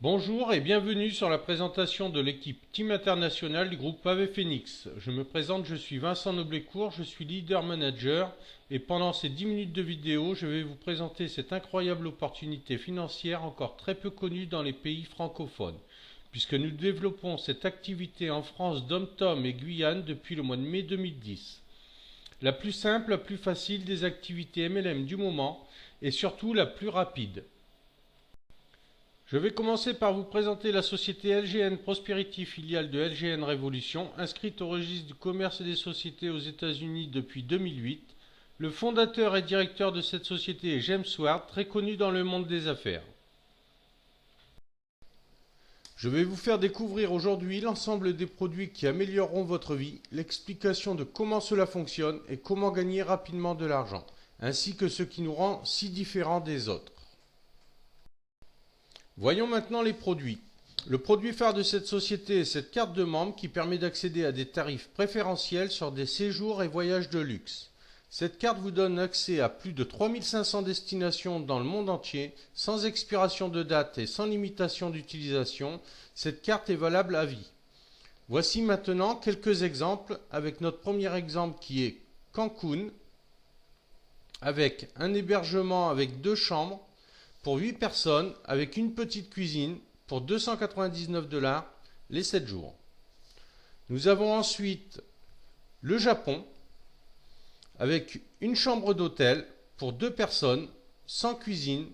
Bonjour et bienvenue sur la présentation de l'équipe Team International du groupe AV Phoenix. Je me présente, je suis Vincent Noblécourt, je suis leader manager et pendant ces 10 minutes de vidéo, je vais vous présenter cette incroyable opportunité financière encore très peu connue dans les pays francophones, puisque nous développons cette activité en France, Dom-Tom et Guyane depuis le mois de mai 2010. La plus simple, la plus facile des activités MLM du moment et surtout la plus rapide. Je vais commencer par vous présenter la société LGN Prosperity, filiale de LGN Révolution, inscrite au registre du commerce et des sociétés aux États-Unis depuis 2008. Le fondateur et directeur de cette société est James Ward, très connu dans le monde des affaires. Je vais vous faire découvrir aujourd'hui l'ensemble des produits qui amélioreront votre vie, l'explication de comment cela fonctionne et comment gagner rapidement de l'argent, ainsi que ce qui nous rend si différents des autres. Voyons maintenant les produits. Le produit phare de cette société est cette carte de membre qui permet d'accéder à des tarifs préférentiels sur des séjours et voyages de luxe. Cette carte vous donne accès à plus de 3500 destinations dans le monde entier, sans expiration de date et sans limitation d'utilisation. Cette carte est valable à vie. Voici maintenant quelques exemples avec notre premier exemple qui est Cancun, avec un hébergement avec 2 chambres, pour 8 personnes avec une petite cuisine pour 299 $ les 7 jours. Nous avons ensuite le Japon avec une chambre d'hôtel pour 2 personnes sans cuisine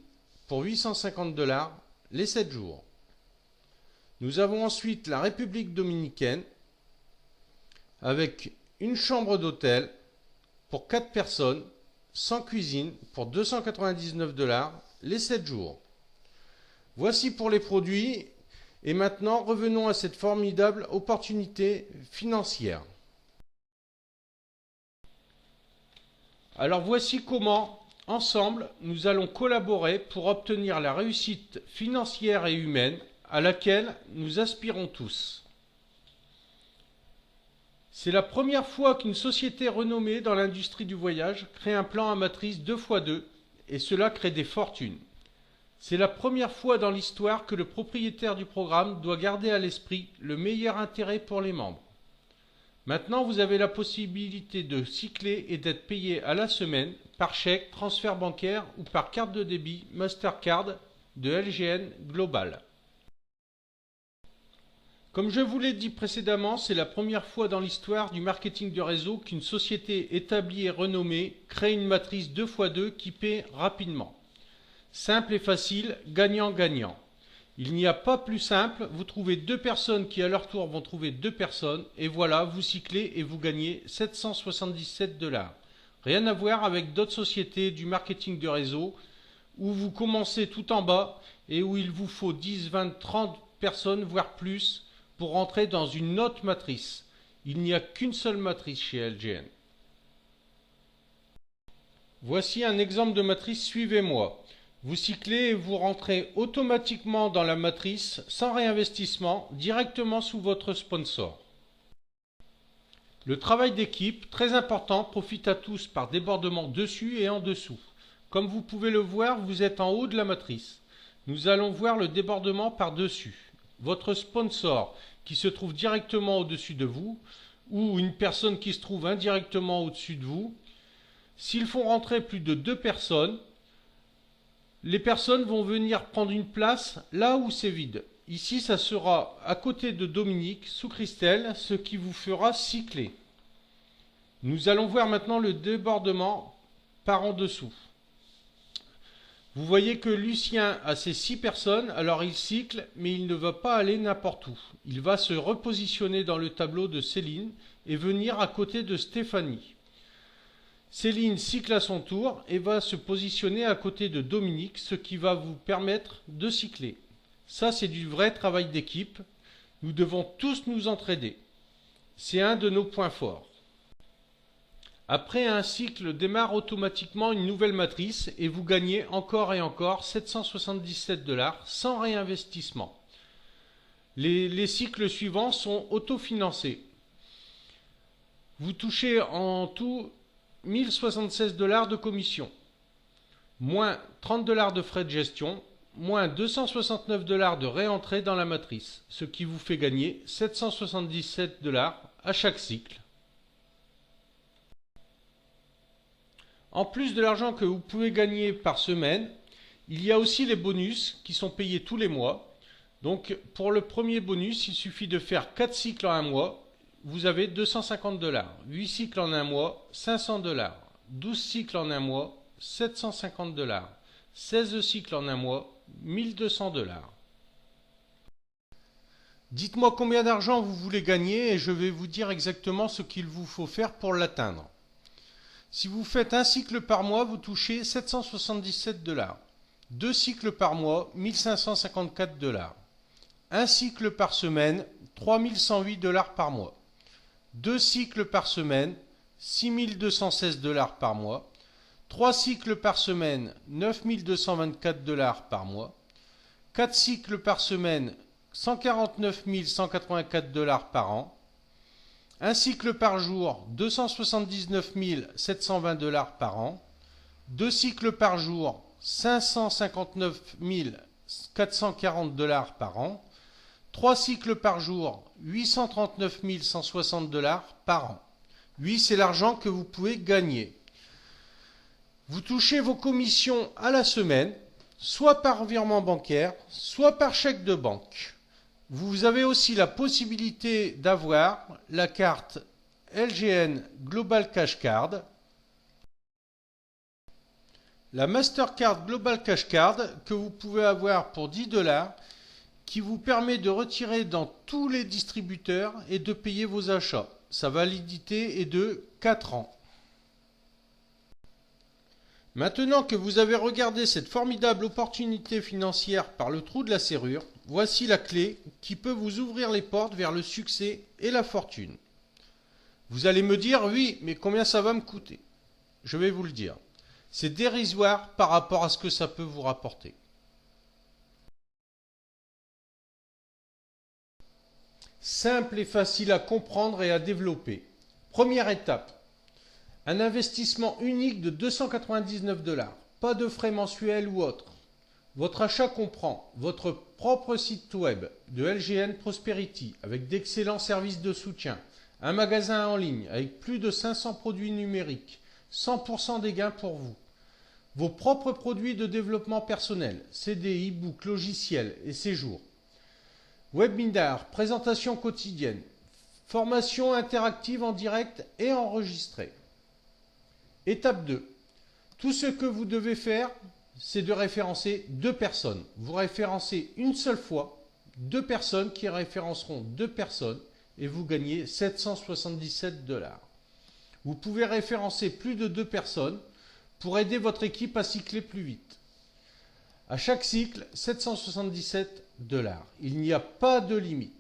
pour 850 $ les 7 jours. Nous avons ensuite la République dominicaine avec une chambre d'hôtel pour 4 personnes sans cuisine pour 299 $ les 7 jours. Voici pour les produits et maintenant revenons à cette formidable opportunité financière. Alors voici comment, ensemble, nous allons collaborer pour obtenir la réussite financière et humaine à laquelle nous aspirons tous. C'est la première fois qu'une société renommée dans l'industrie du voyage crée un plan à matrice 2x2 et cela crée des fortunes. C'est la première fois dans l'histoire que le propriétaire du programme doit garder à l'esprit le meilleur intérêt pour les membres. Maintenant, vous avez la possibilité de cycler et d'être payé à la semaine par chèque, transfert bancaire ou par carte de débit Mastercard de LGN Global. Comme je vous l'ai dit précédemment, c'est la première fois dans l'histoire du marketing de réseau qu'une société établie et renommée crée une matrice 2x2 qui paie rapidement. Simple et facile, gagnant-gagnant. Il n'y a pas plus simple, vous trouvez 2 personnes qui à leur tour vont trouver 2 personnes et voilà, vous cyclez et vous gagnez 777 $. Rien à voir avec d'autres sociétés du marketing de réseau où vous commencez tout en bas et où il vous faut 10, 20, 30 personnes, voire plus, pour rentrer dans une autre matrice. Il n'y a qu'une seule matrice chez LGN. Voici un exemple de matrice, suivez-moi. Vous cyclez et vous rentrez automatiquement dans la matrice sans réinvestissement, directement sous votre sponsor. Le travail d'équipe, très important, profite à tous par débordement dessus et en dessous. Comme vous pouvez le voir, vous êtes en haut de la matrice. Nous allons voir le débordement par-dessus. Votre sponsor qui se trouve directement au-dessus de vous ou une personne qui se trouve indirectement au-dessus de vous, s'ils font rentrer plus de 2 personnes, les personnes vont venir prendre une place là où c'est vide. Ici, ça sera à côté de Dominique, sous Christelle, ce qui vous fera cycler. Nous allons voir maintenant le débordement par en dessous. Vous voyez que Lucien a ses 6 personnes, alors il cycle, mais il ne va pas aller n'importe où. Il va se repositionner dans le tableau de Céline et venir à côté de Stéphanie. Céline cycle à son tour et va se positionner à côté de Dominique, ce qui va vous permettre de cycler. Ça, c'est du vrai travail d'équipe. Nous devons tous nous entraider. C'est un de nos points forts. Après un cycle démarre automatiquement une nouvelle matrice et vous gagnez encore et encore 777 $ sans réinvestissement. Les cycles suivants sont autofinancés. Vous touchez en tout 1076 $ de commission, moins 30 $ de frais de gestion, moins 269 $ de réentrée dans la matrice, ce qui vous fait gagner 777 $ à chaque cycle. En plus de l'argent que vous pouvez gagner par semaine, il y a aussi les bonus qui sont payés tous les mois. Donc pour le premier bonus, il suffit de faire 4 cycles en un mois, vous avez 250 $. 8 cycles en un mois, 500 $. 12 cycles en un mois, 750 $. 16 cycles en un mois, 1200 $. Dites-moi combien d'argent vous voulez gagner et je vais vous dire exactement ce qu'il vous faut faire pour l'atteindre. Si vous faites un cycle par mois, vous touchez 777 $. 2 cycles par mois, 1554 $. Un cycle par semaine, 3108 $ par mois. 2 cycles par semaine, 6216 $ par mois. 3 cycles par semaine, 9224 $ par mois. 4 cycles par semaine, 149 184 $ par an. Un cycle par jour, 279 720 $ par an. 2 cycles par jour, 559 440 $ par an. 3 cycles par jour, 839 160 $ par an. Oui, c'est l'argent que vous pouvez gagner. Vous touchez vos commissions à la semaine, soit par virement bancaire, soit par chèque de banque. Vous avez aussi la possibilité d'avoir la carte LGN Global Cash Card, la Mastercard Global Cash Card que vous pouvez avoir pour 10 $, qui vous permet de retirer dans tous les distributeurs et de payer vos achats. Sa validité est de 4 ans. Maintenant que vous avez regardé cette formidable opportunité financière par le trou de la serrure, voici la clé qui peut vous ouvrir les portes vers le succès et la fortune. Vous allez me dire, oui, mais combien ça va me coûter? Je vais vous le dire. C'est dérisoire par rapport à ce que ça peut vous rapporter. Simple et facile à comprendre et à développer. Première étape. Un investissement unique de 299 $. Pas de frais mensuels ou autres. Votre achat comprend votre propre site web de LGN Prosperity avec d'excellents services de soutien, un magasin en ligne avec plus de 500 produits numériques, 100% des gains pour vous. Vos propres produits de développement personnel, CD, e-book, logiciels et séjours. Webinaire, présentation quotidienne, formation interactive en direct et enregistrée. Étape 2. Tout ce que vous devez faire, c'est de référencer 2 personnes. Vous référencez une seule fois 2 personnes qui référenceront 2 personnes et vous gagnez 777 $. Vous pouvez référencer plus de 2 personnes pour aider votre équipe à cycler plus vite. À chaque cycle, 777 $. Il n'y a pas de limite.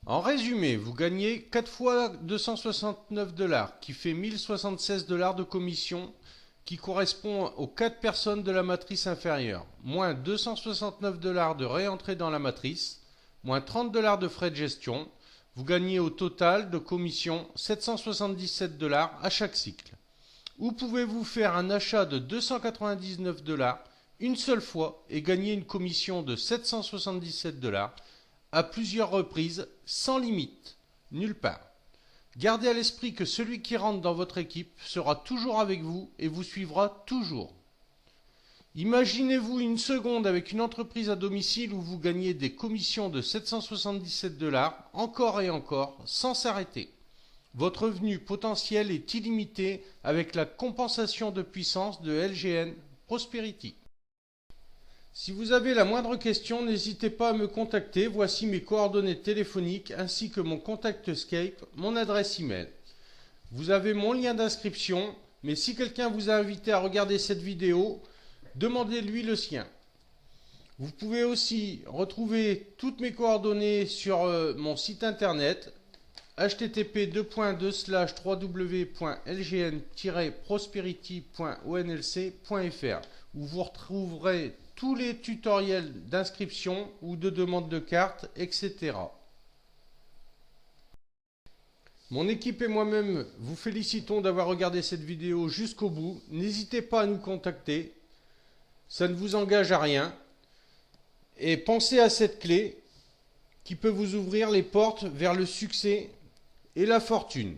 En résumé, vous gagnez 4 fois 269 $, qui fait 1076 $ de commission, qui correspond aux 4 personnes de la matrice inférieure, moins 269 $ de réentrée dans la matrice, moins 30 $ de frais de gestion. Vous gagnez au total de commission 777 $ à chaque cycle. Ou pouvez-vous faire un achat de 299 $ une seule fois et gagner une commission de 777 $ à plusieurs reprises, sans limite, nulle part. Gardez à l'esprit que celui qui rentre dans votre équipe sera toujours avec vous et vous suivra toujours. Imaginez-vous une seconde avec une entreprise à domicile où vous gagnez des commissions de 777 $ encore et encore, sans s'arrêter. Votre revenu potentiel est illimité avec la compensation de puissance de LGN Prosperity. Si vous avez la moindre question, n'hésitez pas à me contacter. Voici mes coordonnées téléphoniques ainsi que mon contact Skype, mon adresse email. Vous avez mon lien d'inscription, mais si quelqu'un vous a invité à regarder cette vidéo, demandez-lui le sien. Vous pouvez aussi retrouver toutes mes coordonnées sur mon site internet http://www.lgn-prosperity.onlc.fr où vous retrouverez tous les tutoriels d'inscription ou de demande de carte, etc. Mon équipe et moi-même vous félicitons d'avoir regardé cette vidéo jusqu'au bout. N'hésitez pas à nous contacter. Ça ne vous engage à rien. Et pensez à cette clé qui peut vous ouvrir les portes vers le succès et la fortune.